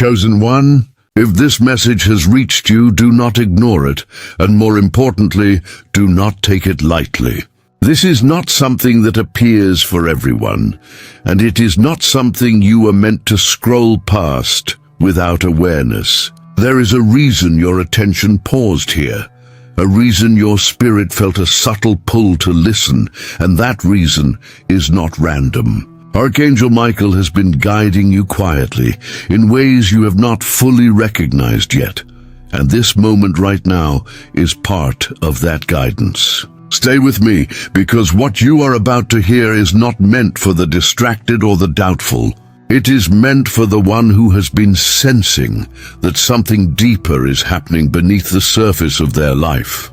Chosen one, if this message has reached you, do not ignore it, and more importantly, do not take it lightly. This is not something that appears for everyone, and it is not something you are meant to scroll past without awareness. There is a reason your attention paused here, a reason your spirit felt a subtle pull to listen, and that reason is not random. Archangel Michael has been guiding you quietly in ways you have not fully recognized yet, and this moment right now is part of that guidance. Stay with me, because what you are about to hear is not meant for the distracted or the doubtful. It is meant for the one who has been sensing that something deeper is happening beneath the surface of their life.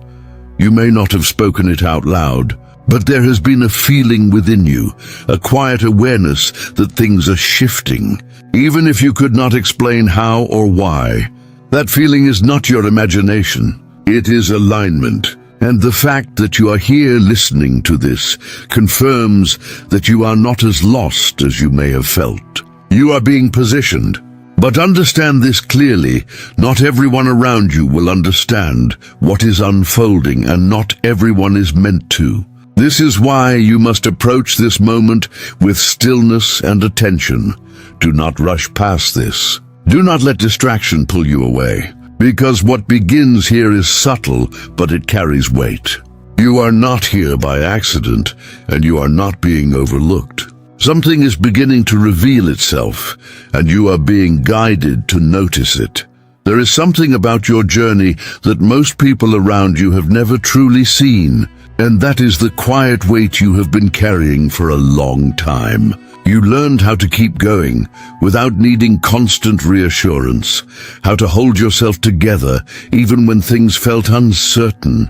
You may not have spoken it out loud, but there has been a feeling within you, a quiet awareness that things are shifting, even if you could not explain how or why. That feeling is not your imagination, it is alignment. And the fact that you are here listening to this confirms that you are not as lost as you may have felt. You are being positioned. But understand this clearly, not everyone around you will understand what is unfolding, and not everyone is meant to. This is why you must approach this moment with stillness and attention. Do not rush past this. Do not let distraction pull you away, because what begins here is subtle, but it carries weight. You are not here by accident, and you are not being overlooked. Something is beginning to reveal itself, and you are being guided to notice it. There is something about your journey that most people around you have never truly seen, and that is the quiet weight you have been carrying for a long time. You learned how to keep going without needing constant reassurance, how to hold yourself together even when things felt uncertain,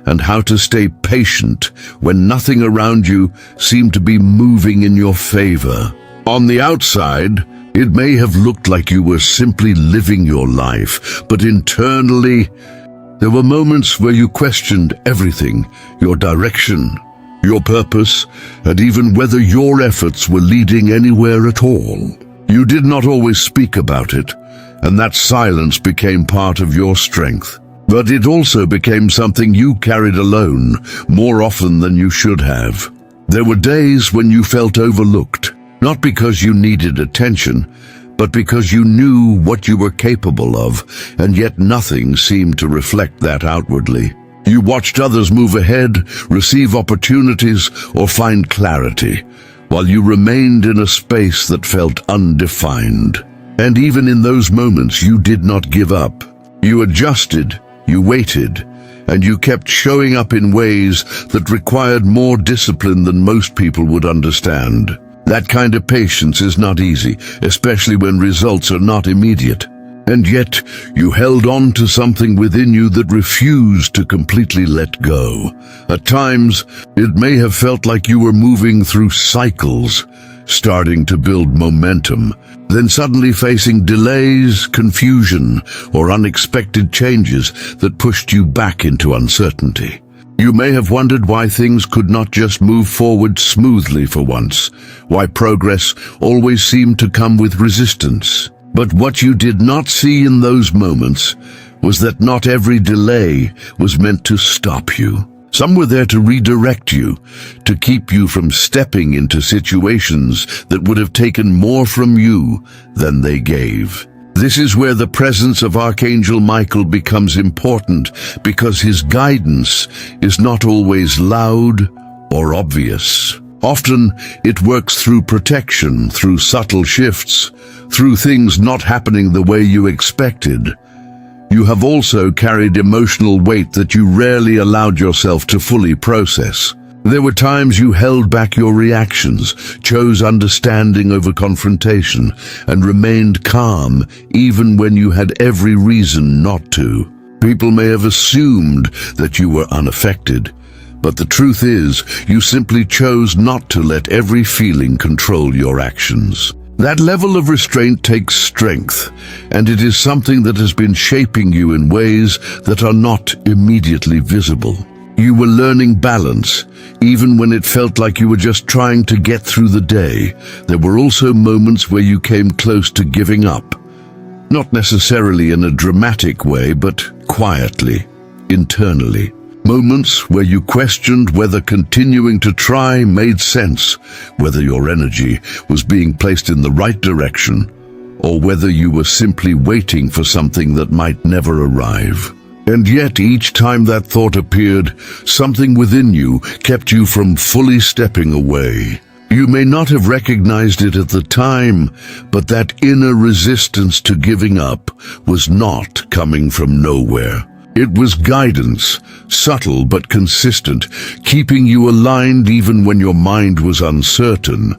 and how to stay patient when nothing around you seemed to be moving in your favor. On the outside, it may have looked like you were simply living your life, but internally, there were moments where you questioned everything, your direction, your purpose, and even whether your efforts were leading anywhere at all. You did not always speak about it, and that silence became part of your strength. But it also became something you carried alone more often than you should have. There were days when you felt overlooked, not because you needed attention, but because you knew what you were capable of, and yet nothing seemed to reflect that outwardly. You watched others move ahead, receive opportunities, or find clarity, while you remained in a space that felt undefined. And even in those moments, you did not give up. You adjusted, you waited, and you kept showing up in ways that required more discipline than most people would understand. That kind of patience is not easy, especially when results are not immediate. And yet, you held on to something within you that refused to completely let go. At times, it may have felt like you were moving through cycles, starting to build momentum, then suddenly facing delays, confusion, or unexpected changes that pushed you back into uncertainty. You may have wondered why things could not just move forward smoothly for once, why progress always seemed to come with resistance. But what you did not see in those moments was that not every delay was meant to stop you. Some were there to redirect you, to keep you from stepping into situations that would have taken more from you than they gave. This is where the presence of Archangel Michael becomes important, because his guidance is not always loud or obvious. Often, it works through protection, through subtle shifts, through things not happening the way you expected. You have also carried emotional weight that you rarely allowed yourself to fully process. There were times you held back your reactions, chose understanding over confrontation, and remained calm even when you had every reason not to. People may have assumed that you were unaffected, but the truth is, you simply chose not to let every feeling control your actions. That level of restraint takes strength, and it is something that has been shaping you in ways that are not immediately visible. You were learning balance, even when it felt like you were just trying to get through the day. There were also moments where you came close to giving up. Not necessarily in a dramatic way, but quietly, internally. Moments where you questioned whether continuing to try made sense, whether your energy was being placed in the right direction, or whether you were simply waiting for something that might never arrive. And yet, each time that thought appeared, something within you kept you from fully stepping away. You may not have recognized it at the time, but that inner resistance to giving up was not coming from nowhere. It was guidance, subtle but consistent, keeping you aligned even when your mind was uncertain.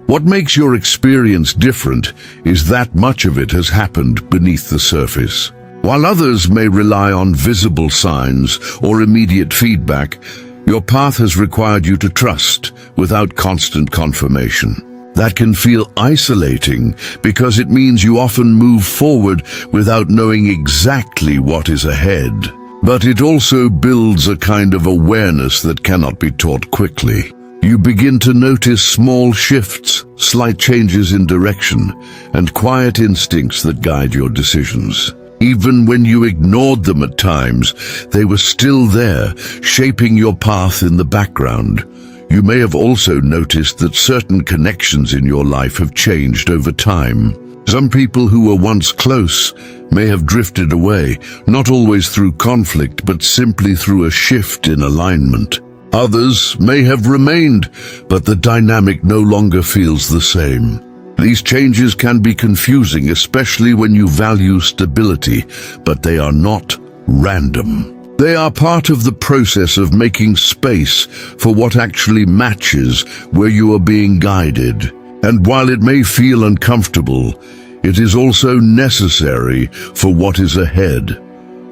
What makes your experience different is that much of it has happened beneath the surface. While others may rely on visible signs or immediate feedback, your path has required you to trust without constant confirmation. That can feel isolating because it means you often move forward without knowing exactly what is ahead. But it also builds a kind of awareness that cannot be taught quickly. You begin to notice small shifts, slight changes in direction, and quiet instincts that guide your decisions. Even when you ignored them at times, they were still there, shaping your path in the background. You may have also noticed that certain connections in your life have changed over time. Some people who were once close may have drifted away, not always through conflict, but simply through a shift in alignment. Others may have remained, but the dynamic no longer feels the same. These changes can be confusing, especially when you value stability, but they are not random. They are part of the process of making space for what actually matches where you are being guided. And while it may feel uncomfortable, it is also necessary for what is ahead.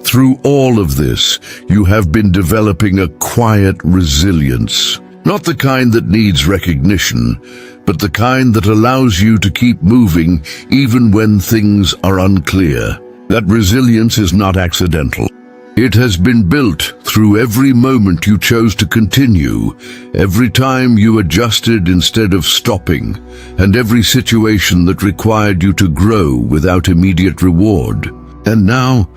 Through all of this, you have been developing a quiet resilience. Not the kind that needs recognition, but the kind that allows you to keep moving even when things are unclear. That resilience is not accidental. It has been built through every moment you chose to continue, every time you adjusted instead of stopping, and every situation that required you to grow without immediate reward. And now,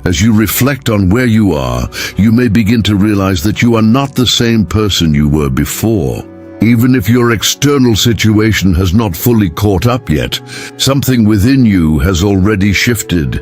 as you reflect on where you are, you may begin to realize that you are not the same person you were before. Even if your external situation has not fully caught up yet, something within you has already shifted.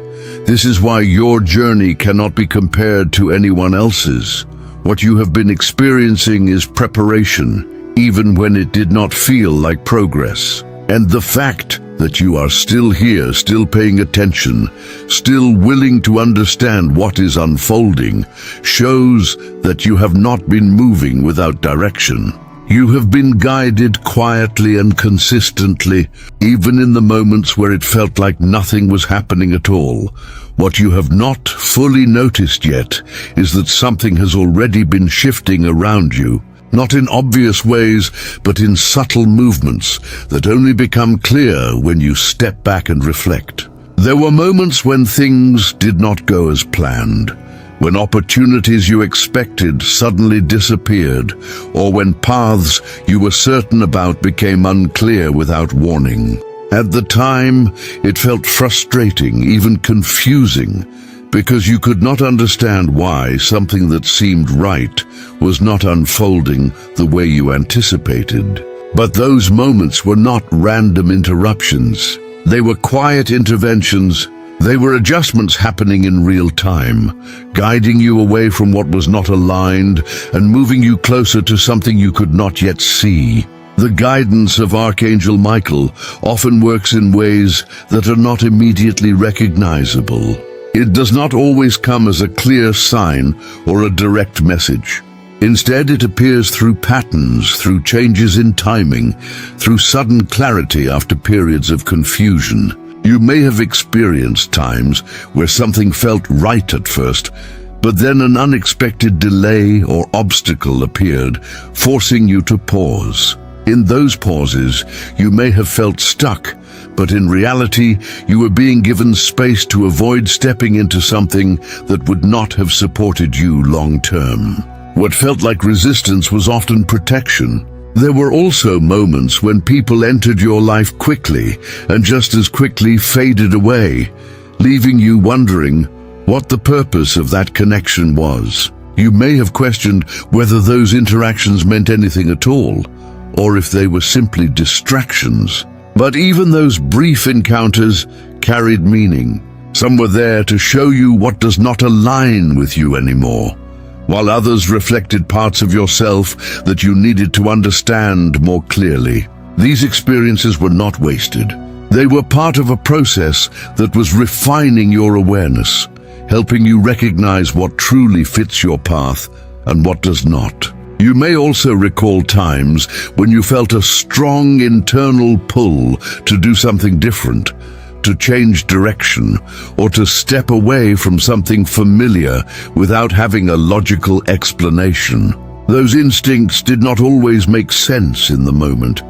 This is why your journey cannot be compared to anyone else's. What you have been experiencing is preparation, even when it did not feel like progress. And the fact that you are still here, still paying attention, still willing to understand what is unfolding, shows that you have not been moving without direction. You have been guided quietly and consistently, even in the moments where it felt like nothing was happening at all. What you have not fully noticed yet is that something has already been shifting around you, not in obvious ways, but in subtle movements that only become clear when you step back and reflect. There were moments when things did not go as planned, when opportunities you expected suddenly disappeared, or when paths you were certain about became unclear without warning. At the time, it felt frustrating, even confusing, because you could not understand why something that seemed right was not unfolding the way you anticipated. But those moments were not random interruptions. They were quiet interventions. They were adjustments happening in real time, guiding you away from what was not aligned and moving you closer to something you could not yet see. The guidance of Archangel Michael often works in ways that are not immediately recognizable. It does not always come as a clear sign or a direct message. Instead, it appears through patterns, through changes in timing, through sudden clarity after periods of confusion. You may have experienced times where something felt right at first, but then an unexpected delay or obstacle appeared, forcing you to pause. In those pauses, you may have felt stuck, but in reality, you were being given space to avoid stepping into something that would not have supported you long term. What felt like resistance was often protection. There were also moments when people entered your life quickly and just as quickly faded away, leaving you wondering what the purpose of that connection was. You may have questioned whether those interactions meant anything at all, or if they were simply distractions. But even those brief encounters carried meaning. Some were there to show you what does not align with you anymore, while others reflected parts of yourself that you needed to understand more clearly. These experiences were not wasted. They were part of a process that was refining your awareness, helping you recognize what truly fits your path and what does not. You may also recall times when you felt a strong internal pull to do something different, to change direction, or to step away from something familiar without having a logical explanation. Those instincts did not always make sense in the moment,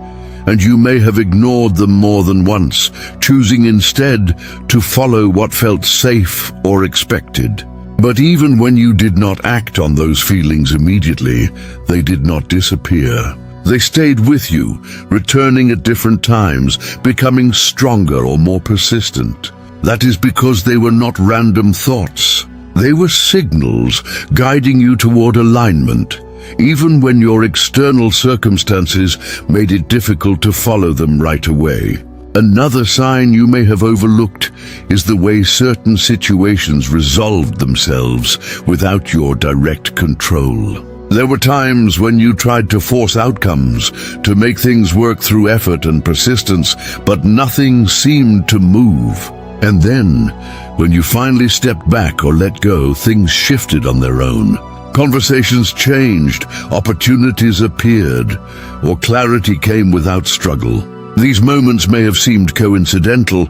and you may have ignored them more than once, choosing instead to follow what felt safe or expected. But even when you did not act on those feelings immediately, they did not disappear. They stayed with you, returning at different times, becoming stronger or more persistent. That is because they were not random thoughts. They were signals guiding you toward alignment, even when your external circumstances made it difficult to follow them right away. Another sign you may have overlooked is the way certain situations resolved themselves without your direct control. There were times when you tried to force outcomes, to make things work through effort and persistence, but nothing seemed to move. And then, when you finally stepped back or let go, things shifted on their own. Conversations changed, opportunities appeared, or clarity came without struggle. These moments may have seemed coincidental,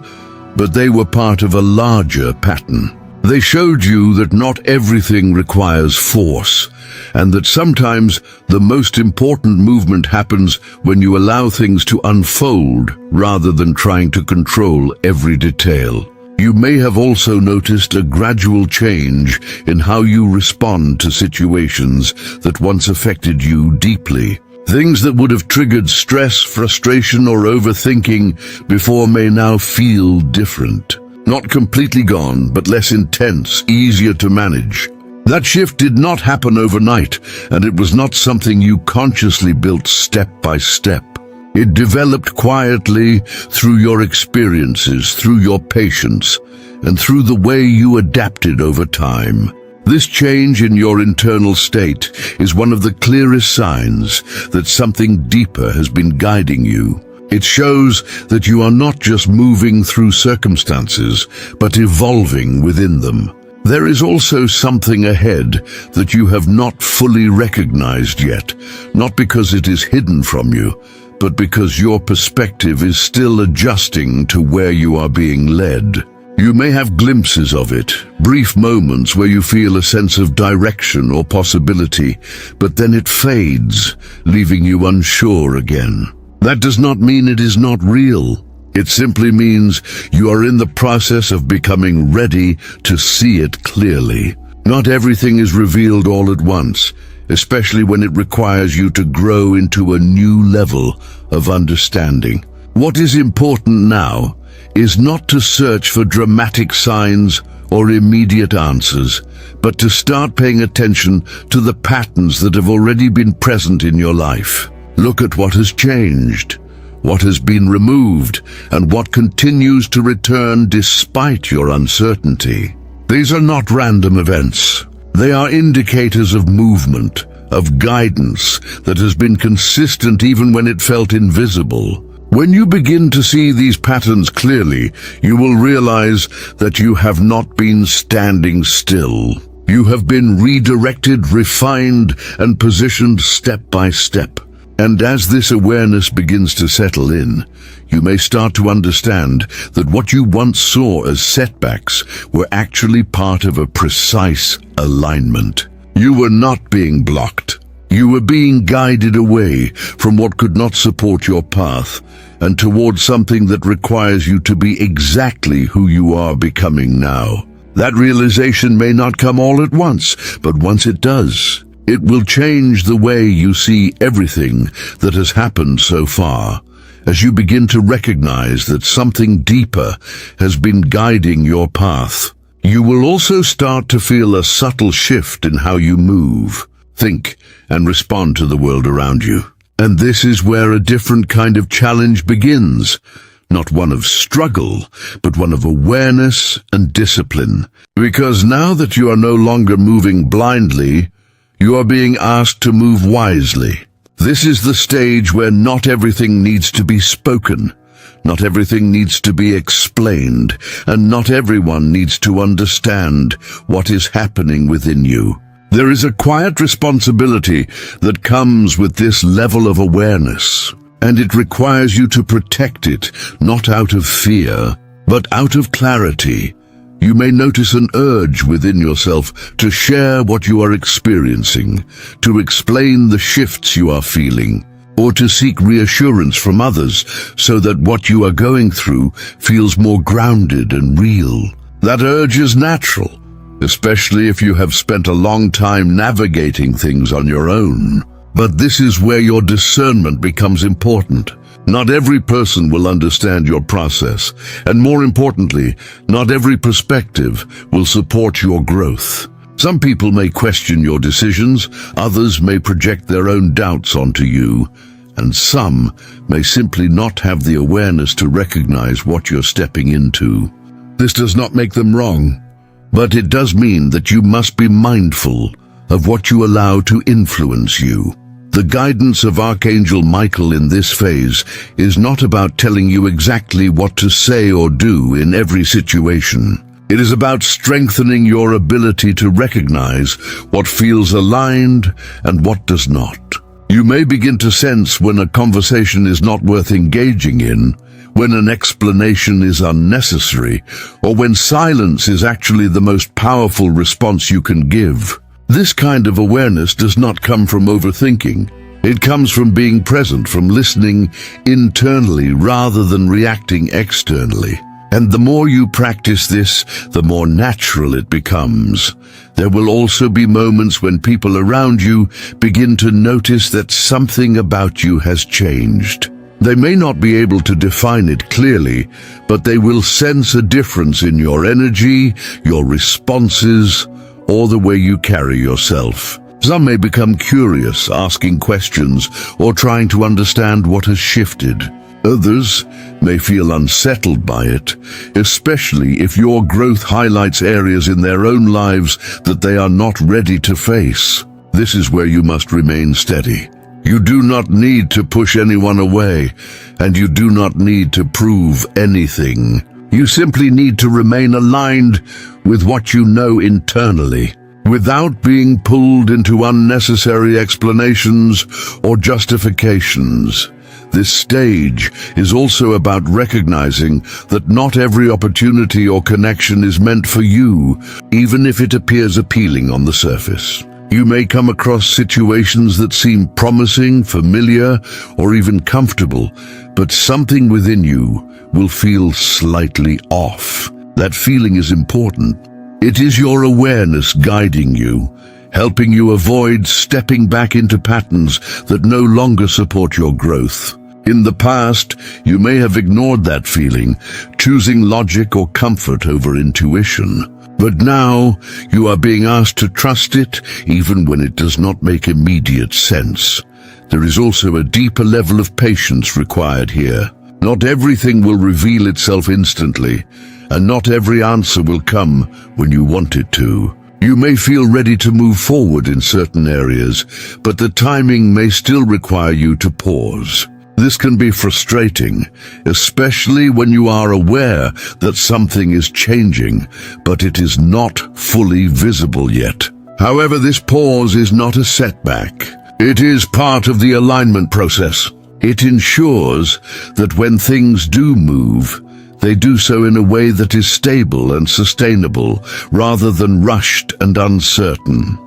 but they were part of a larger pattern. They showed you that not everything requires force, and that sometimes the most important movement happens when you allow things to unfold rather than trying to control every detail. You may have also noticed a gradual change in how you respond to situations that once affected you deeply. Things that would have triggered stress, frustration, or overthinking before may now feel different. Not completely gone, but less intense, easier to manage. That shift did not happen overnight, and it was not something you consciously built step by step. It developed quietly through your experiences, through your patience, and through the way you adapted over time. This change in your internal state is one of the clearest signs that something deeper has been guiding you. It shows that you are not just moving through circumstances, but evolving within them. There is also something ahead that you have not fully recognized yet, not because it is hidden from you, but because your perspective is still adjusting to where you are being led. You may have glimpses of it, brief moments where you feel a sense of direction or possibility, but then it fades, leaving you unsure again. That does not mean it is not real. It simply means you are in the process of becoming ready to see it clearly. Not everything is revealed all at once, especially when it requires you to grow into a new level of understanding. What is important now is not to search for dramatic signs or immediate answers, but to start paying attention to the patterns that have already been present in your life. Look at what has changed, what has been removed, and what continues to return despite your uncertainty. These are not random events. They are indicators of movement, of guidance that has been consistent even when it felt invisible. When you begin to see these patterns clearly, you will realize that you have not been standing still. You have been redirected, refined, and positioned step by step. And as this awareness begins to settle in, you may start to understand that what you once saw as setbacks were actually part of a precise alignment. You were not being blocked. You were being guided away from what could not support your path and towards something that requires you to be exactly who you are becoming now. That realization may not come all at once, but once it does, It will change the way you see everything that has happened so far, as you begin to recognize that something deeper has been guiding your path. You will also start to feel a subtle shift in how you move, think, and respond to the world around you. And this is where a different kind of challenge begins. Not one of struggle, but one of awareness and discipline. Because now that you are no longer moving blindly, you are being asked to move wisely. This is the stage where not everything needs to be spoken, not everything needs to be explained, and not everyone needs to understand what is happening within you. There is a quiet responsibility that comes with this level of awareness, and it requires you to protect it, not out of fear, but out of clarity. You may notice an urge within yourself to share what you are experiencing, to explain the shifts you are feeling, or to seek reassurance from others so that what you are going through feels more grounded and real. That urge is natural, especially if you have spent a long time navigating things on your own. But this is where your discernment becomes important. Not every person will understand your process, and more importantly, not every perspective will support your growth. Some people may question your decisions, others may project their own doubts onto you, and some may simply not have the awareness to recognize what you're stepping into. This does not make them wrong, but it does mean that you must be mindful of what you allow to influence you. The guidance of Archangel Michael in this phase is not about telling you exactly what to say or do in every situation. It is about strengthening your ability to recognize what feels aligned and what does not. You may begin to sense when a conversation is not worth engaging in, when an explanation is unnecessary, or when silence is actually the most powerful response you can give. This kind of awareness does not come from overthinking. It comes from being present, from listening internally rather than reacting externally. And the more you practice this, the more natural it becomes. There will also be moments when people around you begin to notice that something about you has changed. They may not be able to define it clearly, but they will sense a difference in your energy, your responses, or the way you carry yourself. Some may become curious, asking questions, or trying to understand what has shifted. Others may feel unsettled by it, especially if your growth highlights areas in their own lives that they are not ready to face. This is where you must remain steady. You do not need to push anyone away, and you do not need to prove anything. You simply need to remain aligned with what you know internally, without being pulled into unnecessary explanations or justifications. This stage is also about recognizing that not every opportunity or connection is meant for you, even if it appears appealing on the surface. You may come across situations that seem promising, familiar, or even comfortable, but something within you will feel slightly off. That feeling is important. It is your awareness guiding you, helping you avoid stepping back into patterns that no longer support your growth. In the past, you may have ignored that feeling, choosing logic or comfort over intuition. But now, you are being asked to trust it, even when it does not make immediate sense. There is also a deeper level of patience required here. Not everything will reveal itself instantly, and not every answer will come when you want it to. You may feel ready to move forward in certain areas, but the timing may still require you to pause. This can be frustrating, especially when you are aware that something is changing, but it is not fully visible yet. However, this pause is not a setback. It is part of the alignment process. It ensures that when things do move, they do so in a way that is stable and sustainable, rather than rushed and uncertain.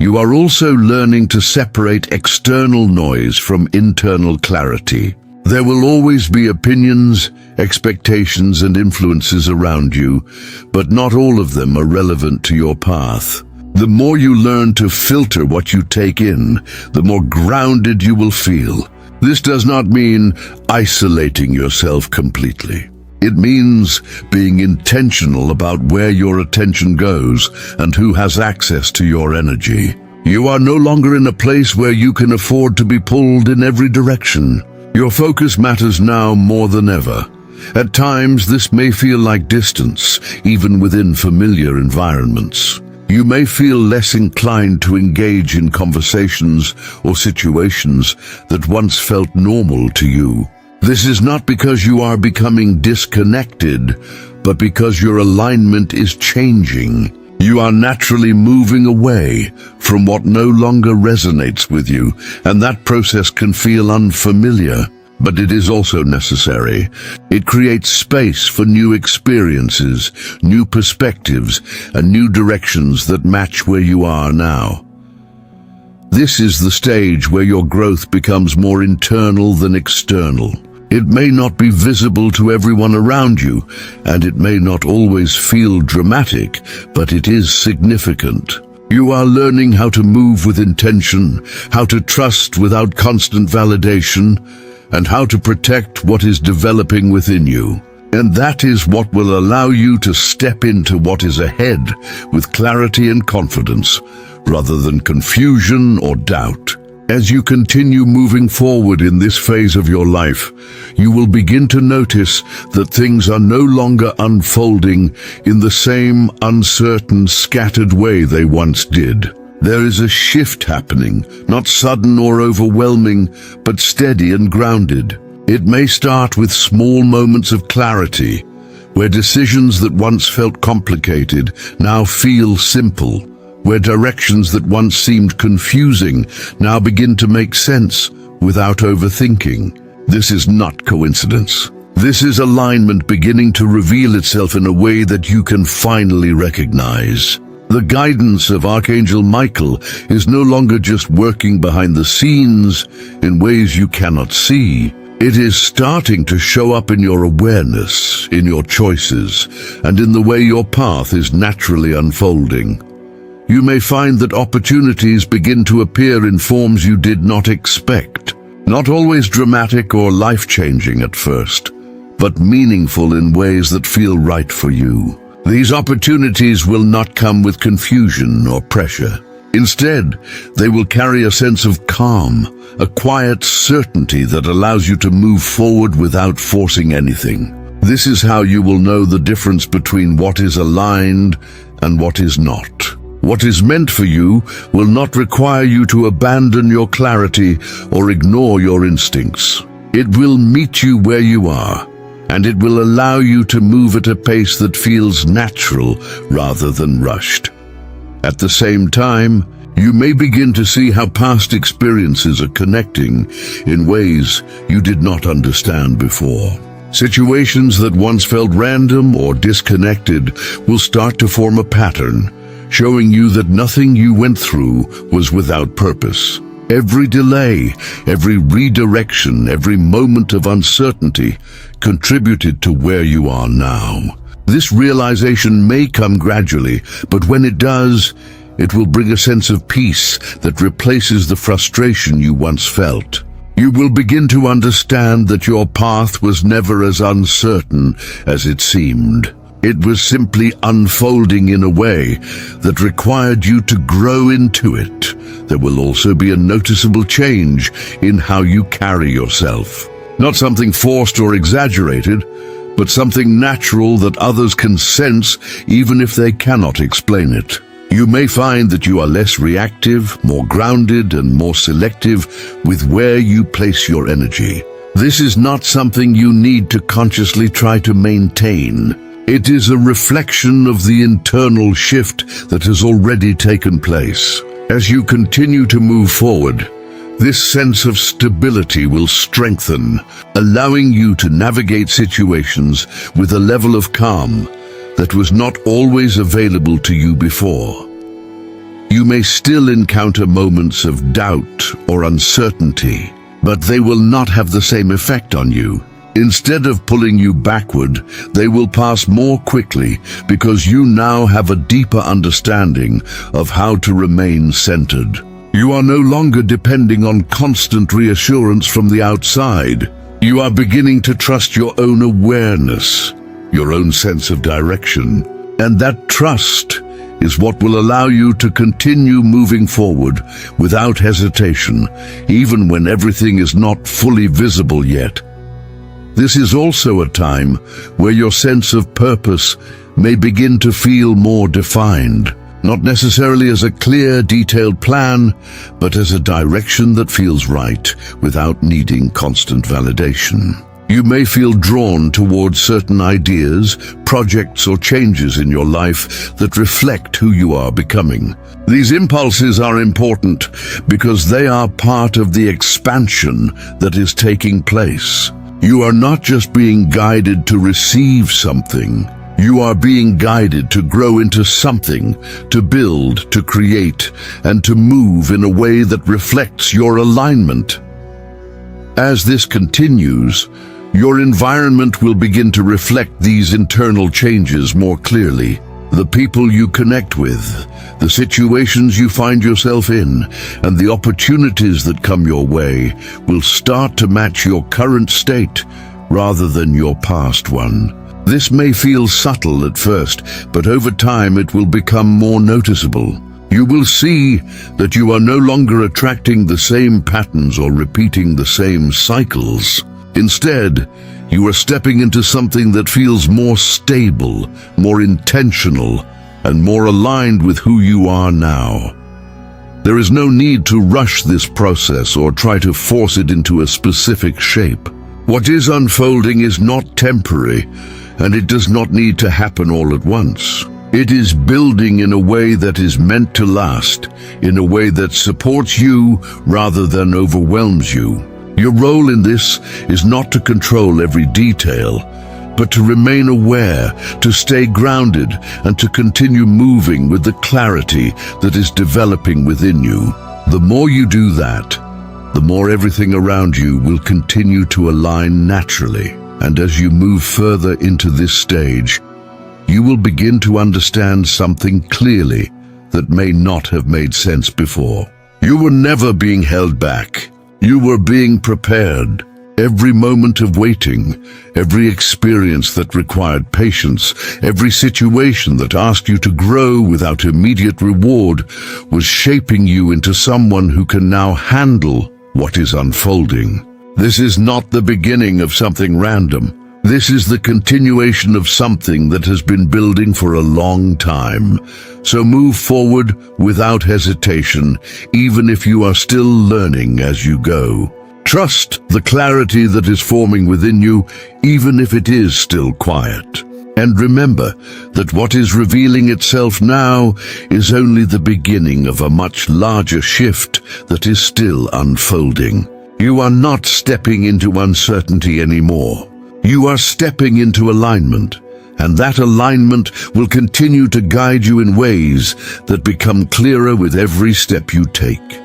You are also learning to separate external noise from internal clarity. There will always be opinions, expectations, and influences around you, but not all of them are relevant to your path. The more you learn to filter what you take in, the more grounded you will feel. This does not mean isolating yourself completely. It means being intentional about where your attention goes and who has access to your energy. You are no longer in a place where you can afford to be pulled in every direction. Your focus matters now more than ever. At times, this may feel like distance, even within familiar environments. You may feel less inclined to engage in conversations or situations that once felt normal to you. This is not because you are becoming disconnected, but because your alignment is changing. You are naturally moving away from what no longer resonates with you, and that process can feel unfamiliar, but it is also necessary. It creates space for new experiences, new perspectives, and new directions that match where you are now. This is the stage where your growth becomes more internal than external. It may not be visible to everyone around you, and it may not always feel dramatic, but it is significant. You are learning how to move with intention, how to trust without constant validation, and how to protect what is developing within you. And that is what will allow you to step into what is ahead with clarity and confidence, rather than confusion or doubt. As you continue moving forward in this phase of your life, you will begin to notice that things are no longer unfolding in the same uncertain, scattered way they once did. There is a shift happening, not sudden or overwhelming, but steady and grounded. It may start with small moments of clarity, where decisions that once felt complicated now feel simple, where directions that once seemed confusing now begin to make sense without overthinking. This is not coincidence. This is alignment beginning to reveal itself in a way that you can finally recognize. The guidance of Archangel Michael is no longer just working behind the scenes in ways you cannot see. It is starting to show up in your awareness, in your choices, and in the way your path is naturally unfolding. You may find that opportunities begin to appear in forms you did not expect. Not always dramatic or life-changing at first, but meaningful in ways that feel right for you. These opportunities will not come with confusion or pressure. Instead, they will carry a sense of calm, a quiet certainty that allows you to move forward without forcing anything. This is how you will know the difference between what is aligned and what is not. What is meant for you will not require you to abandon your clarity or ignore your instincts. It will meet you where you are, and it will allow you to move at a pace that feels natural rather than rushed. At the same time, you may begin to see how past experiences are connecting in ways you did not understand before. Situations that once felt random or disconnected will start to form a pattern, showing you that nothing you went through was without purpose. Every delay, every redirection, every moment of uncertainty contributed to where you are now. This realization may come gradually, but when it does, it will bring a sense of peace that replaces the frustration you once felt. You will begin to understand that your path was never as uncertain as it seemed. It was simply unfolding in a way that required you to grow into it. There will also be a noticeable change in how you carry yourself. Not something forced or exaggerated, but something natural that others can sense even if they cannot explain it. You may find that you are less reactive, more grounded, and more selective with where you place your energy. This is not something you need to consciously try to maintain. It is a reflection of the internal shift that has already taken place. As you continue to move forward, this sense of stability will strengthen, allowing you to navigate situations with a level of calm that was not always available to you before. You may still encounter moments of doubt or uncertainty, but they will not have the same effect on you. Instead of pulling you backward, they will pass more quickly because you now have a deeper understanding of how to remain centered. You are no longer depending on constant reassurance from the outside. You are beginning to trust your own awareness, your own sense of direction, and that trust is what will allow you to continue moving forward without hesitation, even when everything is not fully visible yet. This is also a time where your sense of purpose may begin to feel more defined, not necessarily as a clear, detailed plan, but as a direction that feels right without needing constant validation. You may feel drawn towards certain ideas, projects, or changes in your life that reflect who you are becoming. These impulses are important because they are part of the expansion that is taking place. You are not just being guided to receive something. You are being guided to grow into something, to build, to create, and to move in a way that reflects your alignment. As this continues, your environment will begin to reflect these internal changes more clearly. The people you connect with, the situations you find yourself in, and the opportunities that come your way will start to match your current state rather than your past one. This may feel subtle at first, but over time it will become more noticeable. You will see that you are no longer attracting the same patterns or repeating the same cycles. Instead, you are stepping into something that feels more stable, more intentional, and more aligned with who you are now. There is no need to rush this process or try to force it into a specific shape. What is unfolding is not temporary, and it does not need to happen all at once. It is building in a way that is meant to last, in a way that supports you rather than overwhelms you. Your role in this is not to control every detail, but to remain aware, to stay grounded, and to continue moving with the clarity that is developing within you. The more you do that, the more everything around you will continue to align naturally. And as you move further into this stage, you will begin to understand something clearly that may not have made sense before. You were never being held back. You were being prepared. Every moment of waiting, every experience that required patience, every situation that asked you to grow without immediate reward was shaping you into someone who can now handle what is unfolding. This is not the beginning of something random. This is the continuation of something that has been building for a long time. So move forward without hesitation, even if you are still learning as you go. Trust the clarity that is forming within you, even if it is still quiet. And remember that what is revealing itself now is only the beginning of a much larger shift that is still unfolding. You are not stepping into uncertainty anymore. You are stepping into alignment, and that alignment will continue to guide you in ways that become clearer with every step you take.